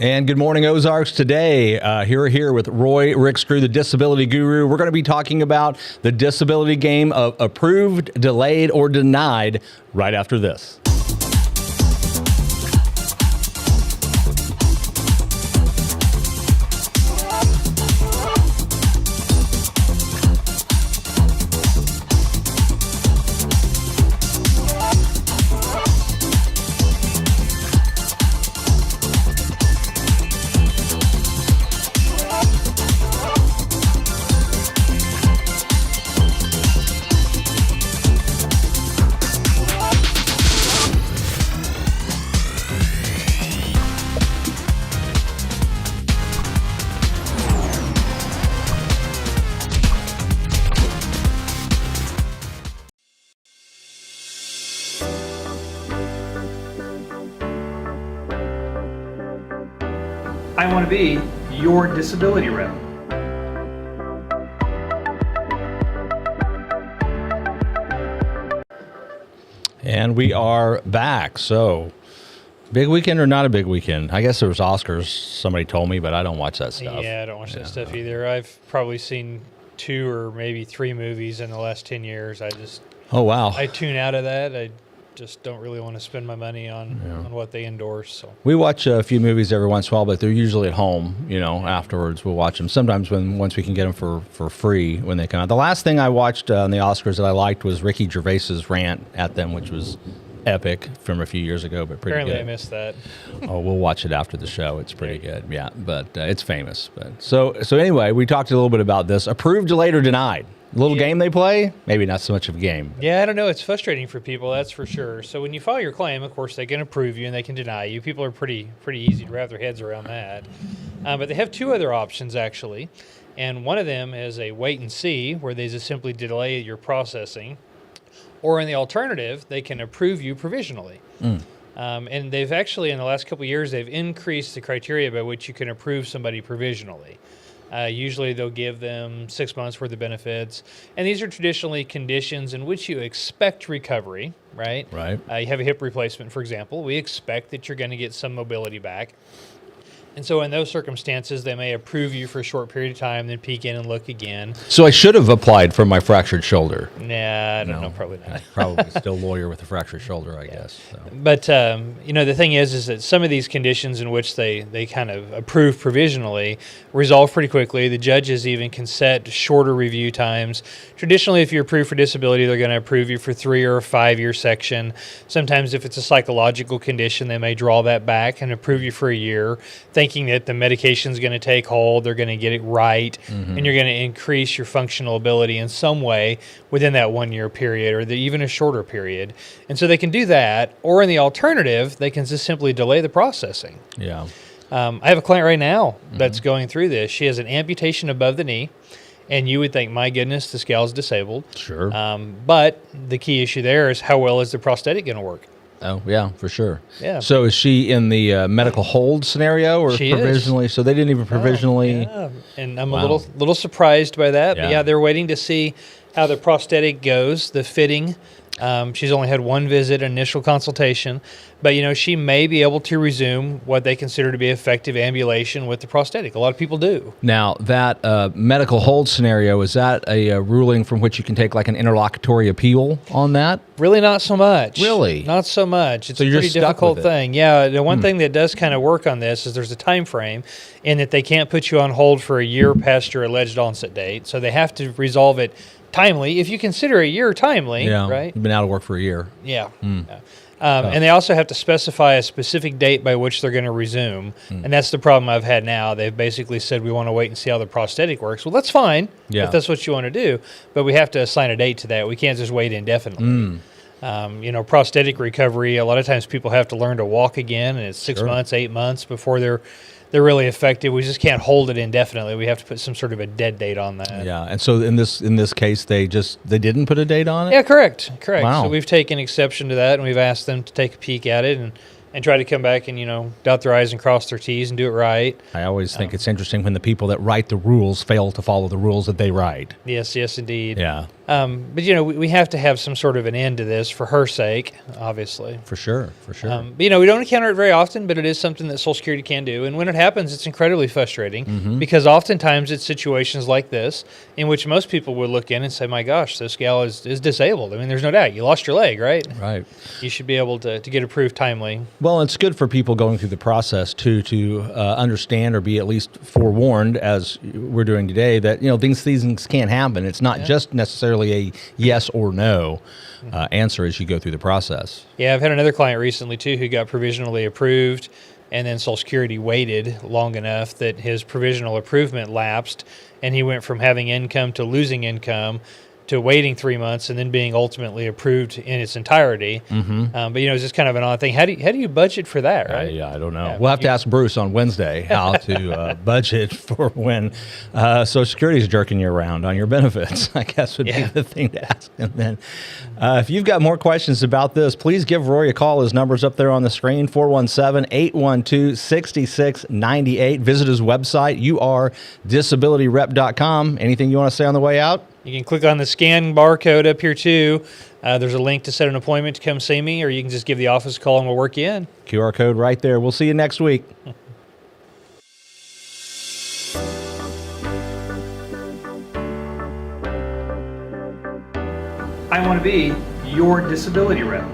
And good morning, Ozarks. Today, here with Roy Rickstrew, the disability guru. We're going to be talking about the disability game of approved, delayed, or denied right after this. I want to be your disability rep. And we are back. So, big weekend or not a big weekend? I guess there was Oscars, somebody told me, but I don't watch that stuff. Yeah, I don't watch that stuff either. I've probably seen 2 or maybe 3 movies in the last 10 years. Oh, wow. I tune out of that. I just don't really want to spend my money on what they endorse. So we watch a few movies every once in a while, but they're usually at home, afterwards we'll watch them. Sometimes once we can get them for free when they come out. The last thing I watched on the Oscars that I liked was Ricky Gervais's rant at them, which was epic from a few years ago, but pretty apparently good. I missed that. Oh, we'll watch it after the show. It's pretty good. Yeah, but it's famous. But so anyway, we talked a little bit about this. Approved, delayed, or denied. A little game they play, maybe not so much of a game. Yeah, I don't know. It's frustrating for people, that's for sure. So when you file your claim, of course, they can approve you and they can deny you. People are pretty easy to wrap their heads around that. But they have 2 other options, actually. And one of them is a wait and see, where they just simply delay your processing. Or in the alternative, they can approve you provisionally. And they've actually, in the last couple of years, they've increased the criteria by which you can approve somebody provisionally. Usually they'll give them 6 months worth of benefits. And these are traditionally conditions in which you expect recovery, right? Right. You have a hip replacement, for example. We expect that you're going to get some mobility back. And so in those circumstances, they may approve you for a short period of time, then peek in and look again. So I should have applied for my fractured shoulder. Nah, I don't know, probably not. Probably still lawyer with a fractured shoulder, I guess. So. But, the thing is that some of these conditions in which they kind of approve provisionally resolve pretty quickly. The judges even can set shorter review times. Traditionally, if you're approved for disability, they're going to approve you for 3 or a 5-year section. Sometimes if it's a psychological condition, they may draw that back and approve you for a year, thinking that the medication is going to take hold, they're going to get it right, and you're going to increase your functional ability in some way within that 1-year period or even a shorter period. And so they can do that, or in the alternative, they can just simply delay the processing. Yeah. I have a client right now that's going through this. She has an amputation above the knee, and you would think, my goodness, this gal's disabled. Sure. But the key issue there is how well is the prosthetic going to work? Oh, yeah, for sure. Yeah. So is she in the medical hold scenario or she provisionally? Is. So they didn't even provisionally. Yeah, and I'm a little surprised by that. Yeah. But yeah, they're waiting to see how the prosthetic goes, the fitting. She's only had 1 visit, initial consultation, but she may be able to resume what they consider to be effective ambulation with the prosthetic. A lot of people do. Now, that medical hold scenario, is that a ruling from which you can take like an interlocutory appeal on that? Really not so much. Really? Not so much. It's So a you're pretty just stuck difficult with it. thing. Yeah, the one thing that does kind of work on this is there's a time frame in that they can't put you on hold for a year past your alleged onset date, so they have to resolve it timely. If you consider a year timely, right? You've been out of work for a year. Yeah. And they also have to specify a specific date by which they're going to resume. And that's the problem I've had now. They've basically said, we want to wait and see how the prosthetic works. Well, that's fine if that's what you want to do, but we have to assign a date to that. We can't just wait indefinitely. Prosthetic recovery, a lot of times people have to learn to walk again, and it's 6 months, 8 months before they're really effective. We just can't hold it indefinitely. We have to put some sort of a dead date on that. Yeah, and so in this case, they didn't put a date on it? Yeah, correct. Wow. So we've taken exception to that, and we've asked them to take a peek at it and try to come back and, dot their I's and cross their T's and do it right. I always think it's interesting when the people that write the rules fail to follow the rules that they write. Yes, indeed. Yeah. But we have to have some sort of an end to this for her sake, obviously. For sure. But we don't encounter it very often, but it is something that Social Security can do. And when it happens, it's incredibly frustrating because oftentimes it's situations like this in which most people would look in and say, my gosh, this gal is disabled. I mean, there's no doubt. You lost your leg, right? Right. You should be able to get approved timely. Well, it's good for people going through the process too to understand or be at least forewarned, as we're doing today, that these things can't happen. It's not just necessarily a yes or no answer as you go through the process. Yeah, I've had another client recently too who got provisionally approved, and then Social Security waited long enough that his provisional approvement lapsed, and he went from having income to losing income to waiting 3 months and then being ultimately approved in its entirety. But it's just kind of an odd thing. How do you budget for that, right? I don't know. We'll have to ask Bruce on Wednesday how to budget for when Social Security is jerking you around on your benefits, I guess would be the thing to ask. And then if you've got more questions about this, please give Roy a call. His number's up there on the screen, 417-812-6698. Visit his website, UrDisabilityRep.com. Anything you want to say on the way out? You can click on the scan barcode up here too. There's a link to set an appointment to come see me, or you can just give the office a call and we'll work you in. QR code right there. We'll see you next week. I want to be your disability rep.